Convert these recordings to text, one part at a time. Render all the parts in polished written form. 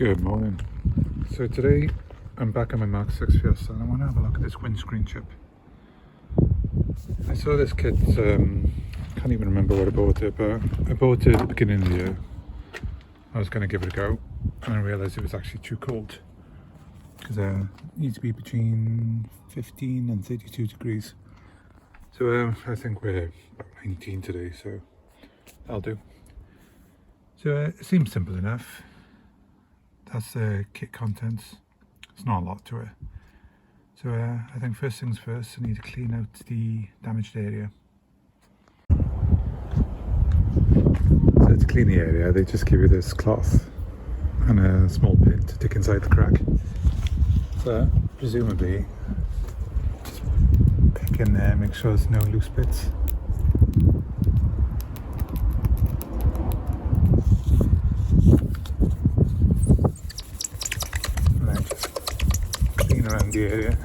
Good morning. So today I'm back on my Mk6 Fiesta and I want to have a look at this windscreen chip. I saw this kit, can't even remember what I bought it, but I bought it at the beginning of the year. I was going to give it a go and I realised it was actually too cold because it needs to be between 15 and 32 degrees. So I think we're about 19 today, so that'll do. So it seems simple enough. That's the kit contents. It's not a lot to it. So I think first things first, I need to clean out the damaged area. So to clean the area, they just give you this cloth and a small pin to stick inside the crack. So presumably, just pick in there, make sure there's no loose bits. Around the area.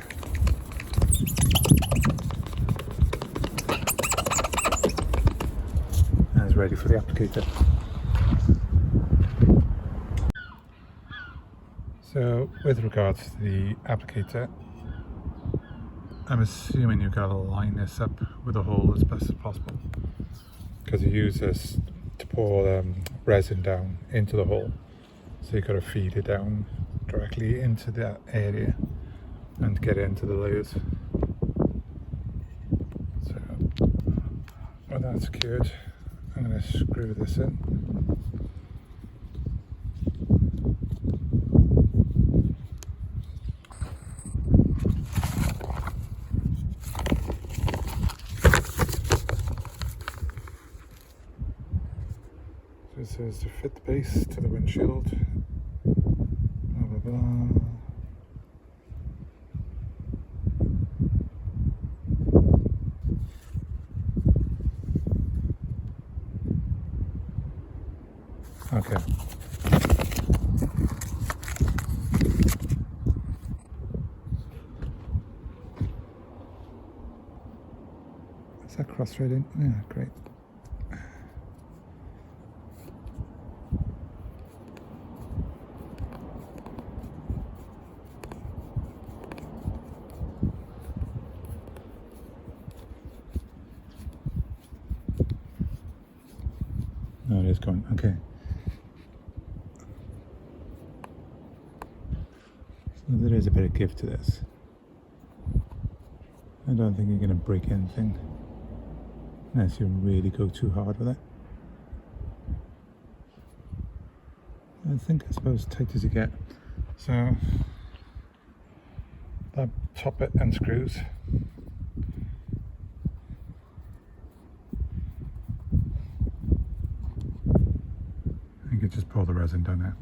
And it's ready for the applicator. So with regards to the applicator, I'm assuming you've got to line this up with a hole as best as possible, because you use this to pour resin down into the hole, so you've got to feed it down directly into that area and get into the layers. So when that's secured, I'm going to screw this in. This is to fit the base to the windshield. Blah blah blah. Okay. Is that cross-threaded? Yeah, great. No, it is going. Okay. There is a bit of give to this. I don't think you're going to break anything unless you really go too hard with it. I suppose tight as you get. So that top bit unscrews. You can just pour the resin down there.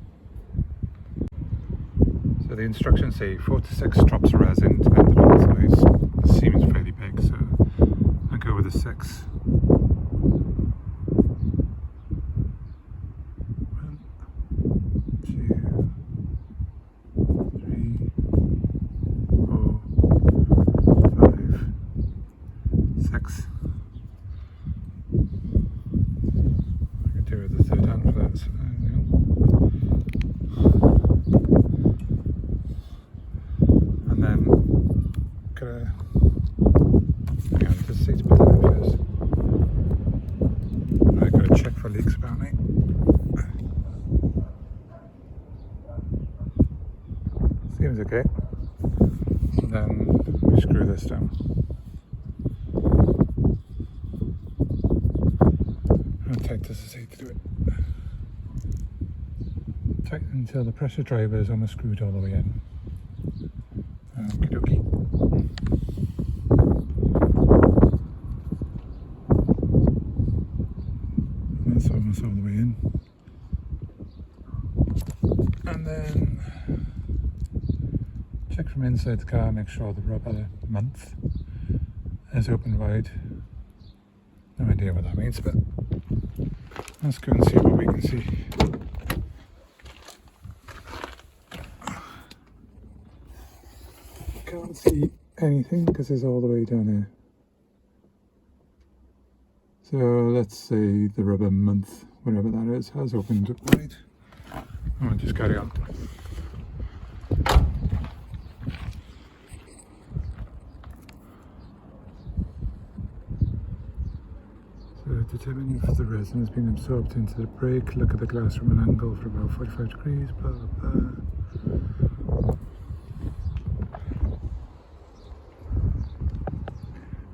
So the instructions say 4 to 6 drops of resin, depending on the size. It seems fairly big, so I'll go with a 6. 1, 2, 3, 4, 5, 6. I can do with the third hand for that. So, leaks apparently. Seems okay. And then we screw this down. How tight does it say to do it? Tight until the pressure driver is almost screwed all the way in. Okie dokie. That's almost all the way in. And then check from inside the car, make sure the rubber month is open wide. No idea what that means, but let's go and see what we can see. Can't see anything because it's all the way down here. So let's say the rubber month, whatever that is, has opened up wide. I'll just carry on. So determining if the resin has been absorbed into the brake, look at the glass from an angle for about 45 degrees, blah blah blah.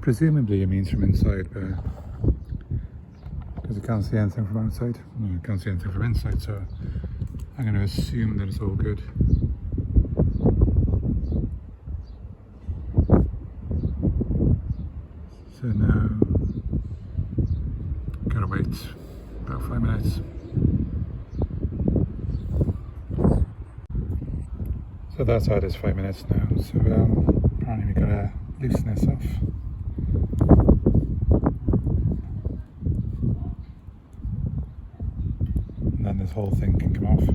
Presumably it means from inside, but because I can't see anything from outside, no, I can't see anything from inside, so I'm going to assume that it's all good. So now, gotta wait about 5 minutes. So that's how it is 5 minutes now, so apparently we gotta loosen this off. And then this whole thing can come off.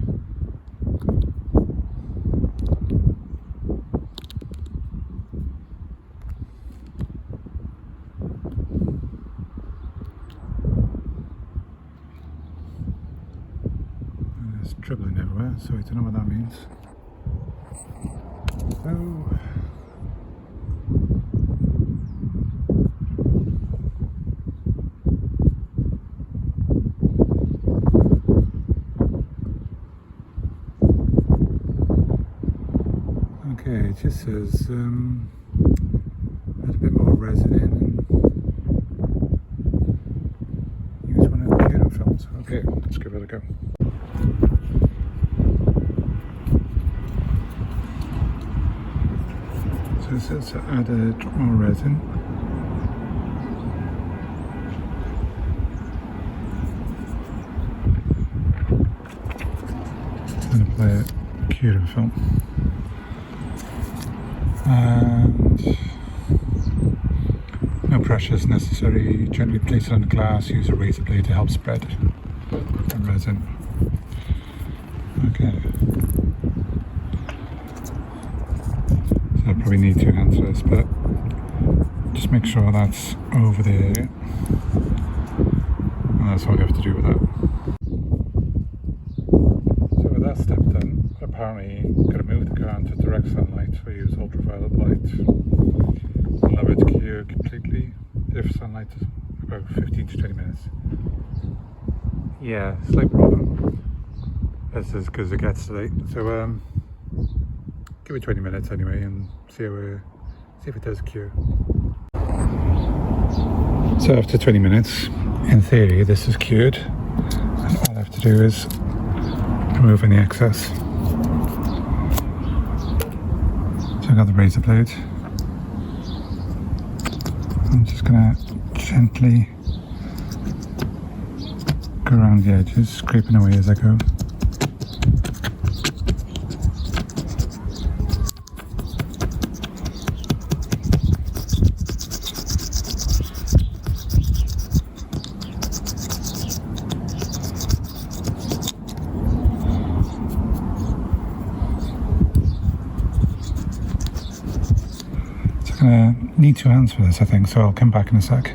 And there's dribbling everywhere, so I don't know what that means. So okay, it just says add a bit more resin in and use one of the Curio films. Okay, let's give it a go. So it says to add a drop more resin. And apply a Curio film. And no pressure is necessary. Gently place it on the glass. Use a razor blade to help spread the resin. Okay. So I probably need 2 hands for this, but just make sure that's over there. And that's all you have to do with that. So with that step done, apparently you've got to move the car into direct sunlight, so use ultraviolet light. Lower its cure completely if sunlight is about 15 to 20 minutes. Yeah, slight problem. That's as good as it gets today. So give it 20 minutes anyway and see if it does cure. So after 20 minutes, in theory this is cured, and all I have to do is remove any excess. So I got the razor blade. I'm just gonna gently go around the edges, scraping away as I go. Need 2 hands for this, I think, so I'll come back in a sec.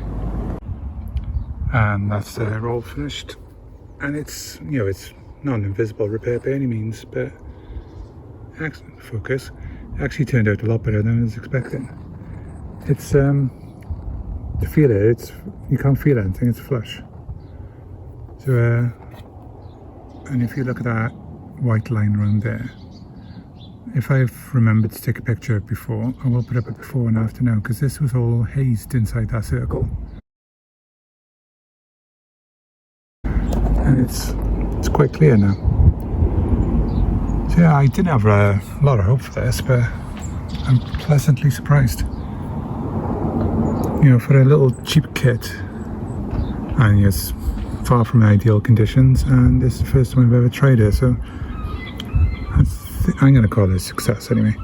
And that's all finished, and it's, you know, it's not an invisible repair by any means, but focus actually turned out a lot better than I was expecting. It's to feel it, it's, you can't feel anything, it's flush. So and if you look at that white line around there, if I've remembered to take a picture of before, I will put up a before and after now, because this was all hazed inside that circle. And it's quite clear now. So yeah, I didn't have a lot of hope for this, but I'm pleasantly surprised. You know, for a little cheap kit, and it's far from ideal conditions, and this is the first time I've ever tried it, so I'm going to call it a success anyway.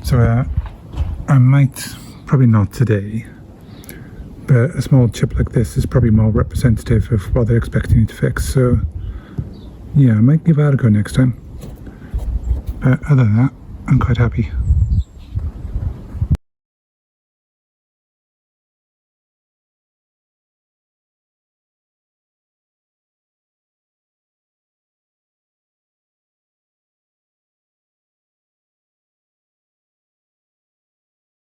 So I might, probably not today, but a small chip like this is probably more representative of what they're expecting you to fix. So yeah, I might give that a go next time. But other than that, I'm quite happy.